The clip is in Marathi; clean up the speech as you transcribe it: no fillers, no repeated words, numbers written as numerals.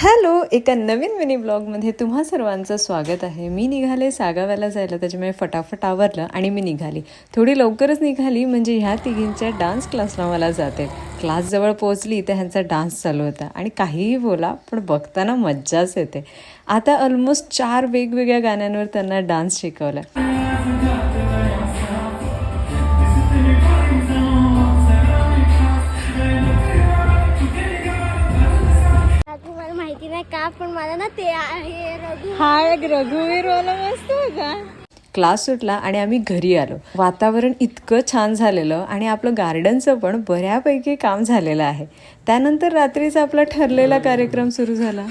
हॅलो, एका नवीन मिनी ब्लॉगमध्ये तुम्हा सर्वांचं स्वागत आहे. मी निघाले सागाव्याला जायला, त्याच्यामुळे फटाफट आवरलं आणि मी निघाली. थोडी लवकरच निघाली म्हणजे ह्या तिघींच्या डान्स क्लासला मला जाते. क्लासजवळ पोहोचली तर ह्यांचा डान्स चालू होता आणि काहीही बोला पण बघताना मज्जाच येते. आता ऑलमोस्ट 4 वेगवेगळ्या गाण्यांवर त्यांना डान्स शिकवला. माहिती नाही का, पण मला ना ते आहे रघुवीर वाला मस्त होता. क्लास सुटला आणि आम्ही घरी आलो. वातावरण इतकं छान झालेलं आणि आपलं गार्डनचं पण बऱ्यापैकी काम झालेलं आहे. त्यानंतर रात्रीचा आपला ठरलेला कार्यक्रम सुरू झाला.